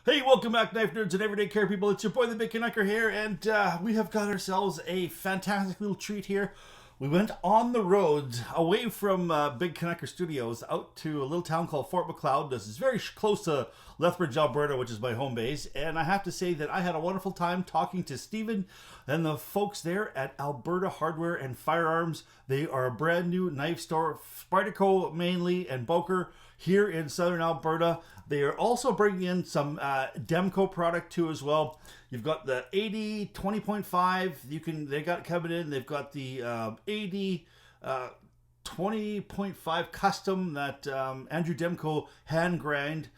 Hey, welcome back, knife nerds and everyday care people. It's your boy, the Big Canucker here, and we have got ourselves a fantastic little treat here. We went on the road away from Big Canucker Studios out to a little town called Fort Macleod. This is very close to Lethbridge, Alberta, which is my home base. And I have to say that I had a wonderful time talking to Stephen and the folks there at Alberta Hardware and Firearms. They are a brand new knife store, Spyderco mainly, and Boker here in southern Alberta. They are also bringing in some Demco product too as well. You've got the 80 20.5. They got coming in. They've got the 80 20.5 custom that Andrew Demco hand ground.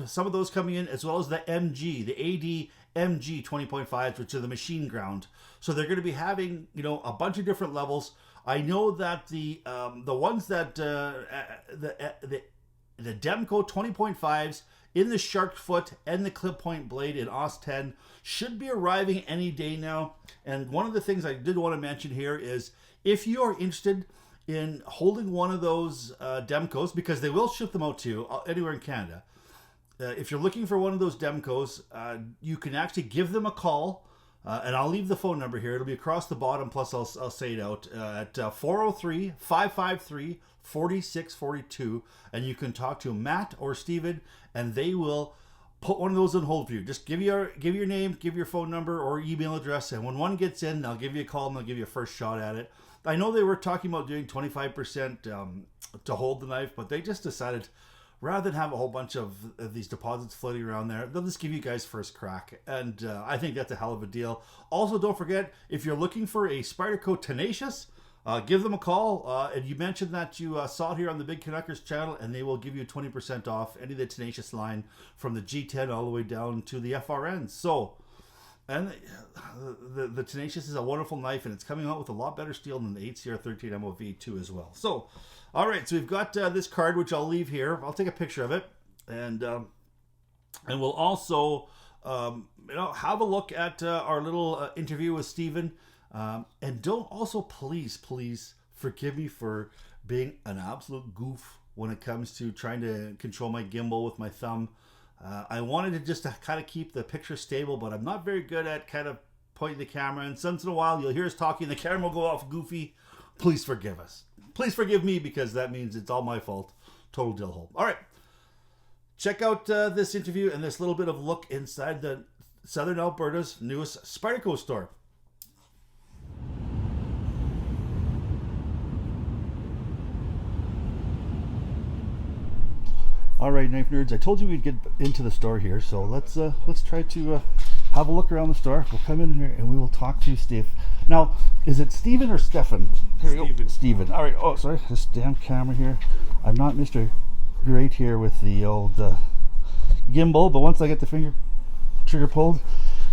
Some of those coming in, as well as the MG, the AD MG 20.5s, which are the machine ground. So they're going to be having a bunch of different levels. I know that the ones that the Demco 20.5s in the shark foot and the clip point blade in AUS 10 should be arriving any day now. And one of the things I did want to mention here is if you are interested in holding one of those Demcos, because they will ship them out to you anywhere in Canada. If you're looking for one of those Demcos, you can actually give them a call. And I'll leave the phone number here. It'll be across the bottom, plus I'll say it out at 403-553-4642. And you can talk to Matt or Steven, and they will put one of those on hold for you. Just give your name, give your phone number or email address, and when one gets in, they'll give you a call and they'll give you a first shot at it. I know they were talking about doing 25% to hold the knife, but they just decided rather than have a whole bunch of these deposits floating around there, they'll just give you guys first crack. And I think that's a hell of a deal. Also, don't forget, if you're looking for a Spyderco Tenacious, give them a call. And you mentioned that you saw it here on the Big Canuckers channel, and they will give you 20% off any of the Tenacious line from the G10 all the way down to the FRN. So, and the Tenacious is a wonderful knife, and it's coming out with a lot better steel than the 8CR13 MOV too as well. So, all right, so we've got this card, which I'll leave here. I'll take a picture of it, and we'll also have a look at our little interview with Stephen. And don't also please forgive me for being an absolute goof when it comes to trying to control my gimbal with my thumb. I wanted to just kind of keep the picture stable, but I'm not very good at kind of pointing the camera. And once in a while, you'll hear us talking, the camera will go off goofy. Please forgive us. Please forgive me, because that means it's all my fault. Total dill hole. All right. Check out this interview and this little bit of look inside the Southern Alberta's newest Spyderco store. All right, knife nerds. I told you we'd get into the store here, so let's try to have a look around the store. We'll come in here and we will talk to Steve. Now, is it Steven or Stefan? Steven. All right. Oh, sorry. This damn camera here. I'm not Mr. Great here with the old gimbal, but once I get the trigger pulled,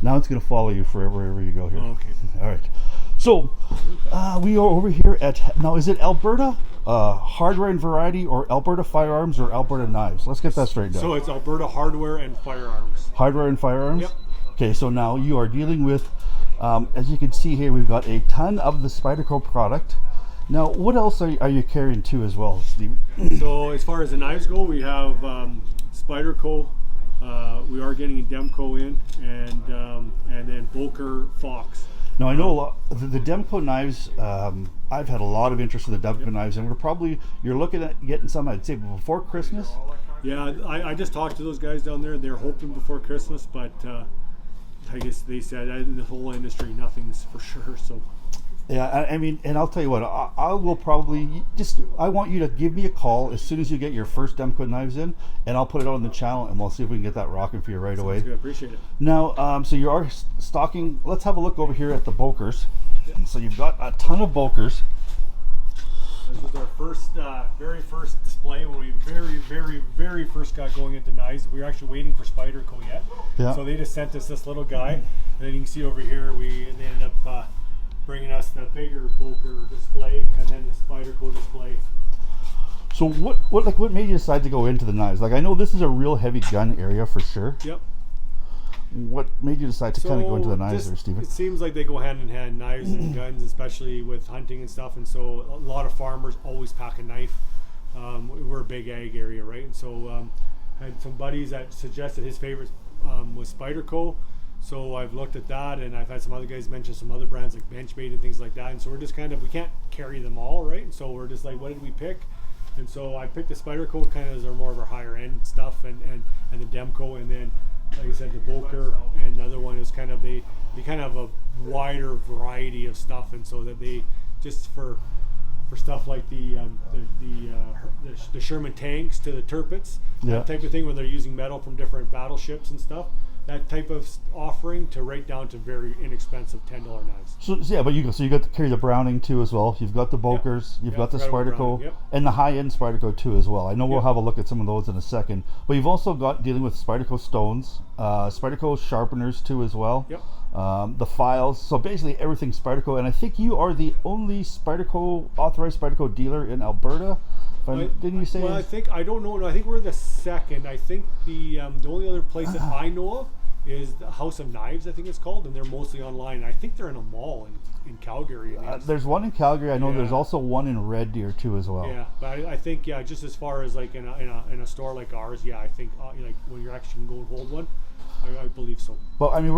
now it's going to follow you wherever you go here. Okay. All right. So we are over here at, now is it Alberta Hardware and Variety, or Alberta Firearms, or Alberta Knives? Let's get that straight down. So it's Alberta Hardware and Firearms. Hardware and Firearms? Yep. Okay, so now you are dealing with, as you can see here, we've got a ton of the Spyderco product. Now, what else are you carrying too as well, Steve? So as far as the knives go, we have Spyderco. We are getting a Demco in, and then Boker Fox. Now, I know a lot, the Demco knives, I've had a lot of interest in the Demco knives, and you're looking at getting some, I'd say, before Christmas? Yeah, I just talked to those guys down there. They're hoping before Christmas, but I guess they said in the whole industry, nothing's for sure, so. Yeah, I mean, and I'll tell you what, I will probably I want you to give me a call as soon as you get your first Demco knives in, and I'll put it on the channel, and we'll see if we can get that rocking for you right away. Sounds good, appreciate it. Now, so you are stocking, let's have a look over here at the Bokers. So you've got a ton of Bokers. This was our very first display when we very first got going into knives. We were actually waiting for Spyderco yet. Yeah. So they just sent us this little guy, and then you can see over here, they ended up bringing us the bigger Boker display and then the Spyderco display. So what made you decide to go into the knives? Like, I know this is a real heavy gun area for sure. Yep. What made you decide to kind of go into the knives there, Stephen? It seems like they go hand in hand, knives and guns, especially with hunting and stuff. And so a lot of farmers always pack a knife. We're a big ag area, right? And so had some buddies that suggested his favorite was Spyderco. So I've looked at that, and I've had some other guys mention some other brands like Benchmade and things like that. And so we're just kind of, we can't carry them all, right? And so we're just like, what did we pick? And so I picked the Spyderco kind of as more of our higher end stuff, and the Demco, and then like I said, the Boker, and the other one is kind of they kind of have a wider variety of stuff, and so that they just for stuff like the Sherman tanks to the Tirpitz, that type of thing, where they're using metal from different battleships and stuff. That type of offering to right down to very inexpensive $10 knives. So yeah, but you got to carry the Browning too as well. You've got the Bokers, you've got the Spyderco, and the high-end Spyderco too as well. I know we'll have a look at some of those in a second. But you've also got dealing with Spyderco stones, Spyderco sharpeners too as well. Yep. The files, so basically everything Spyderco. And I think you are the only authorized Spyderco dealer in Alberta. Didn't you say? Well, I don't know. No, I think we're the second. I think the only other place that I know of is the House of Knives, I think it's called, and they're mostly online. I think they're in a mall in Calgary. There's one in Calgary. I know there's also one in Red Deer too as well. Yeah, but I think just as far as like in a store like ours, I think like when you're actually going to go and hold one, I believe so. Well, I mean,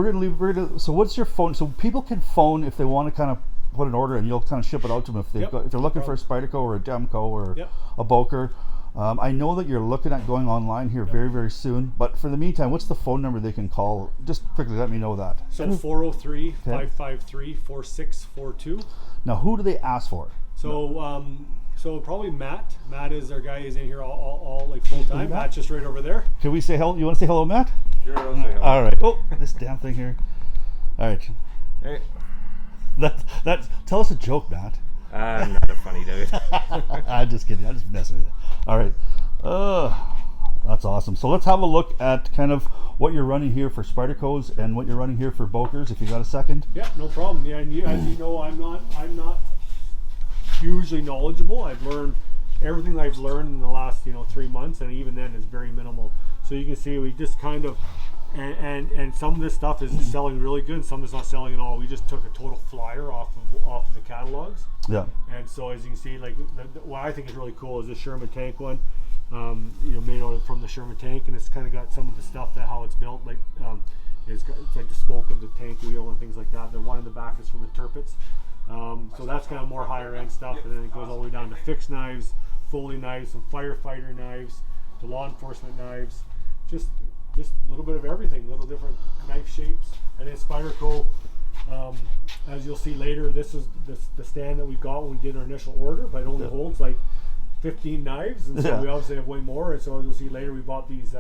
so what's your phone? So people can phone if they want to kind of put an order, and you'll kind of ship it out to them if they're looking for a Spyderco or a Demco or a Boker. I know that you're looking at going online here very, very soon, but for the meantime, what's the phone number they can call? Just quickly let me know that. So 403-553-4642. Now, who do they ask for? So so probably Matt. Matt is our guy. He's in here all like full time. Matt's just right over there. Can we say hello? You want to say hello, Matt? Sure, I'll say hello. All right. Oh, this damn thing here. All right. Hey. That. Tell us a joke, Matt. I'm not a funny dude. I'm just kidding. I'm just messing with you. All right. That's awesome. So let's have a look at kind of what you're running here for Spydercos and what you're running here for Bokers, if you got a second. Yeah, no problem. Yeah, and as you know, I'm not hugely knowledgeable. I've learned everything I've learned in the last 3 months, and even then it's very minimal. So you can see we just kind of and some of this stuff is selling really good, and some of it's not selling at all. We just took a total flyer off of the catalogs. Yeah. And so as you can see, like what I think is really cool is the Sherman tank one. Made out from the Sherman tank, and it's kind of got some of the stuff that how it's built, like it's like the spoke of the tank wheel and things like that. The one in the back is from the Tirpitz. So that's kind of more higher end stuff, and then it goes all the way down to fixed knives, Foley knives, some firefighter knives, to law enforcement knives, just a little bit of everything, little different knife shapes. And then Spyderco, as you'll see later, this is the stand that we got when we did our initial order, but it only holds like 15 knives, and so we obviously have way more. And so as you'll see later, we bought these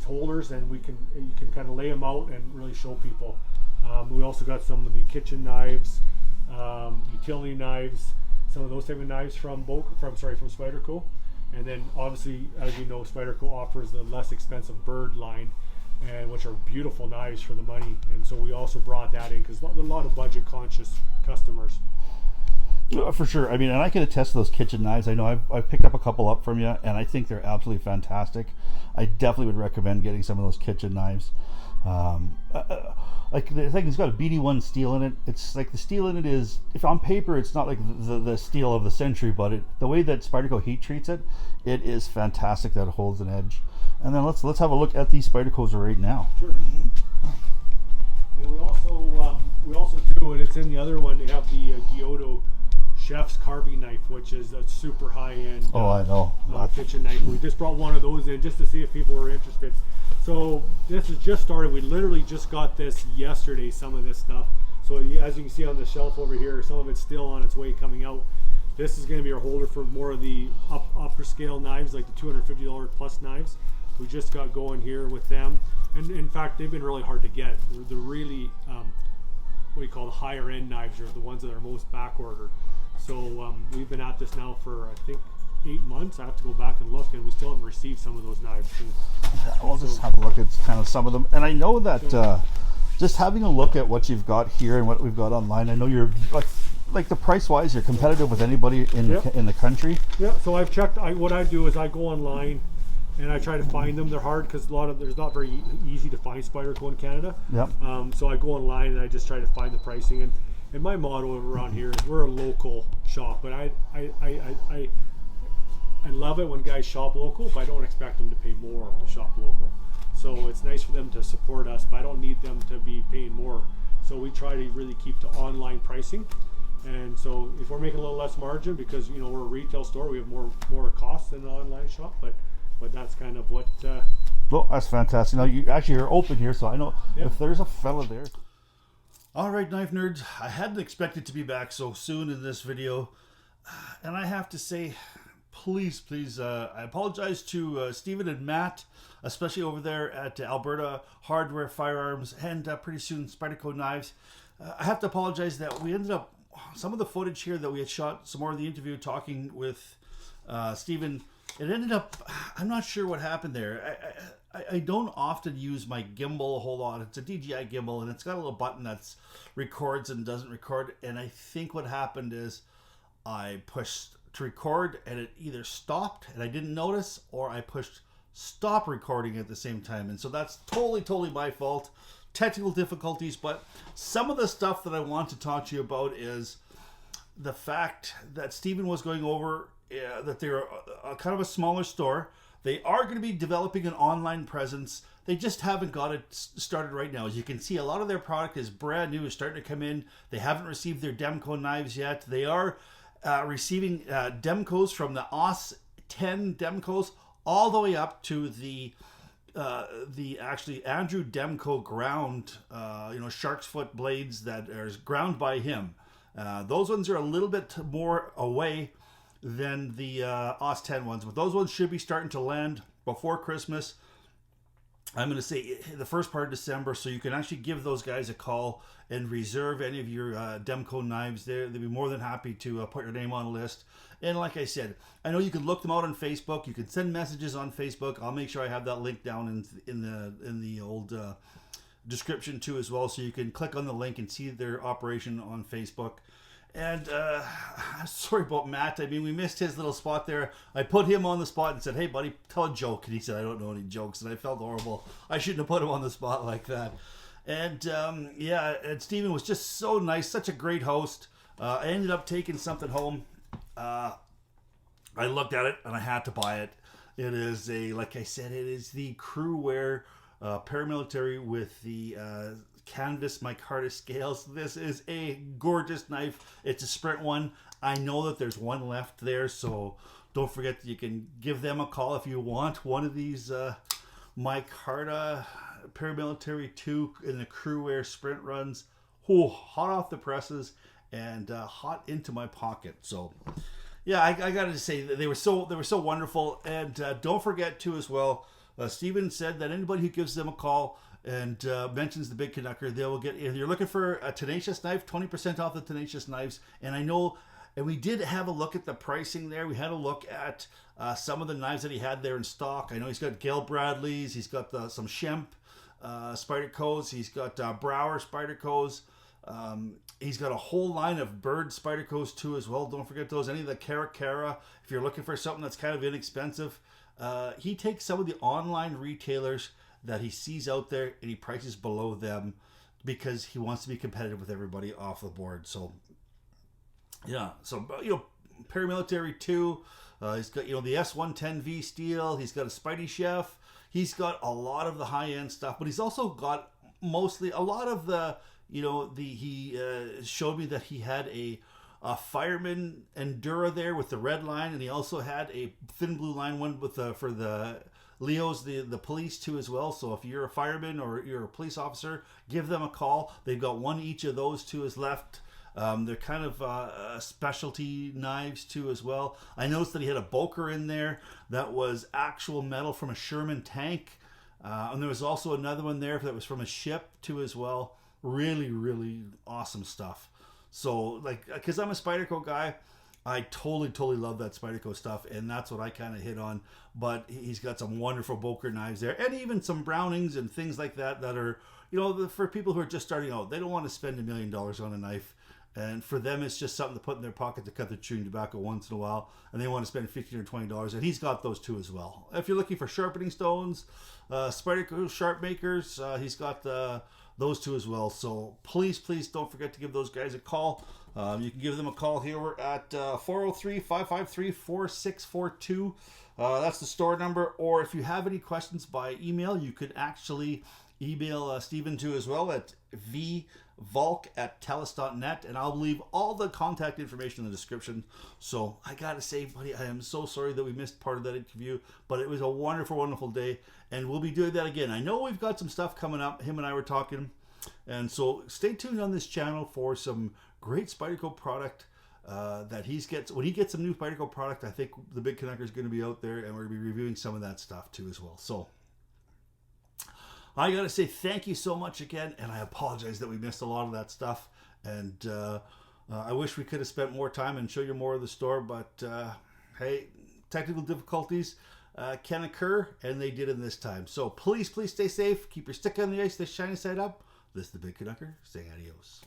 holders, and you can kind of lay them out and really show people. We also got some of the kitchen knives, utility knives, some of those type of knives from Spyderco. And then obviously, as you know, Spyderco offers the less expensive Bird line, and which are beautiful knives for the money. And so we also brought that in because a lot of budget conscious customers. For sure. I mean, and I can attest to those kitchen knives. I know I've picked up a couple up from you, and I think they're absolutely fantastic. I definitely would recommend getting some of those kitchen knives. Like the thing, it's got a BD1 steel in it. It's like the steel in it is, if on paper, it's not like the steel of the century, but the way that Spyderco heat treats it, it is fantastic that it holds an edge. And then let's have a look at these Spydercos right now. Sure. And we also do, and it's in the other one, they have the Giotto chef's carving knife, which is a super high-end I know. kitchen knife. We just brought one of those in just to see if people were interested. So this is just started. We literally just got this yesterday, some of this stuff. So as you can see on the shelf over here, some of it's still on its way coming out. This is going to be our holder for more of the upper scale knives, like the $250 plus knives. We just got going here with them. And in fact, they've been really hard to get. The really, what you call the higher end knives are the ones that are most back ordered. So we've been at this now for, I think, 8 months. I have to go back and look, and we still haven't received some of those knives. We'll just have a look at kind of some of them. And I know that just having a look at what you've got here and what we've got online, I know you're like the price wise, you're competitive with anybody in the country. Yeah. So I've checked. What I do is I go online and I try to find them. They're hard because there's not very easy to find Spyderco in Canada. Yep. So I go online and I just try to find the pricing. And my motto around here is we're a local shop, but I love it when guys shop local, but I don't expect them to pay more to shop local. So it's nice for them to support us, but I don't need them to be paying more. So we try to really keep to online pricing. And so if we're making a little less margin because, you know, we're a retail store, we have more costs than an online shop, but that's kind of what... Well, that's fantastic. Now, you're open here, so I know if there's a fella there. All right, Knife Nerds, I hadn't expected to be back so soon in this video. And I have to say, please, I apologize to Stephen and Matt, especially over there at Alberta Hardware Firearms, and pretty soon Spyderco Knives. I have to apologize that we ended up, some of the footage here that we had shot, some more of the interview talking with Stephen, it ended up, I'm not sure what happened there. I don't often use my gimbal a whole lot. It's a DJI gimbal, and it's got a little button that records and doesn't record. And I think what happened is I pushed to record, and it either stopped, and I didn't notice, or I pushed stop recording at the same time. And so that's totally my fault. Technical difficulties, but some of the stuff that I want to talk to you about is the fact that Stephen was going over that they're kind of a smaller store. They are going to be developing an online presence. They just haven't got it started right now. As you can see, a lot of their product is brand new, is starting to come in. They haven't received their Demco knives yet. They are receiving Demcos from the OS 10 Demcos all the way up to the actually Andrew Demco ground, shark's foot blades that are ground by him. Those ones are a little bit more away than the OS 10 ones, but those ones should be starting to land before Christmas. I'm going to say the first part of December, so you can actually give those guys a call and reserve any of your Demco knives there. They'd be more than happy to put your name on a list. And like I said, I know you can look them out on Facebook. You can send messages on Facebook. I'll make sure I have that link down in the old description too as well, so you can click on the link and see their operation on Facebook. And sorry about Matt. I mean, we missed his little spot there. I put him on the spot and said, "Hey, buddy, tell a joke." And he said, "I don't know any jokes." And I felt horrible. I shouldn't have put him on the spot like that. And and Stephen was just so nice, such a great host. I ended up taking something home. I looked at it and I had to buy it. It is like I said, it is the crew wear paramilitary with the canvas micarta scales. This is a gorgeous knife. It's a Sprint one. I know that there's one left there, so don't forget that you can give them a call if you want one of these micarta paramilitary 2 in the crew wear Sprint runs. Hot off the presses and hot into my pocket. So yeah, I gotta say that they were so wonderful. And don't forget too as well, Stephen said that anybody who gives them a call and mentions the Big Canucker, they will get, if you're looking for a Tenacious knife, 20% off the Tenacious knives. And I know, and we did have a look at the pricing there. We had a look at some of the knives that he had there in stock. I know he's got Gail Bradley's, he's got some Schempp Spydercos, he's got Brower Spydercos. He's got a whole line of Bird Spydercos too as well. Don't forget those. Any of the Cara. If you're looking for something that's kind of inexpensive, he takes some of the online retailers that he sees out there and he prices below them because he wants to be competitive with everybody off the board. So yeah, so paramilitary 2, he's got the S110V steel, he's got a Spidey Chef, he's got a lot of the high-end stuff, but he's also got mostly a lot of the he showed me that he had a Fireman Endura there with the red line, and he also had a thin blue line one with for the Leo's, the police too as well. So if you're a fireman or you're a police officer, give them a call. They've got one each of those two is left. They're kind of specialty knives too as well. I noticed that he had a Boker in there that was actual metal from a Sherman tank. And there was also another one there that was from a ship too as well. Really awesome stuff. So because I'm a Spyderco guy, I totally love that Spyderco stuff, and that's what I kind of hit on. But he's got some wonderful Boker knives there, and even some Brownings and things like that are, for people who are just starting out. They don't want to spend $1 million on a knife, and for them it's just something to put in their pocket to cut their chewing tobacco once in a while, and they want to spend $15 or $20, and he's got those too as well. If you're looking for sharpening stones, Spyderco sharp makers, he's got the those two as well. So please don't forget to give those guys a call. You can give them a call here. We're at 403-553-4642. That's the store number. Or if you have any questions by email, you could actually email Stephen too as well at vvolk@telus.net, and I'll leave all the contact information in the description. So I gotta say, buddy, I am so sorry that we missed part of that interview, but it was a wonderful day, and we'll be doing that again. I know we've got some stuff coming up. Him and I were talking, and so stay tuned on this channel for some great Spyderco product that when he gets some new Spyderco product. I think the Big Canucker is going to be out there, and we're going to be reviewing some of that stuff too as well. So I gotta say thank you so much again, and I apologize that we missed a lot of that stuff, and I wish we could have spent more time and show you more of the store, but hey, technical difficulties can occur, and they did in this time. So please stay safe, keep your stick on the ice, the shiny side up. This is the Big Canucker saying adios.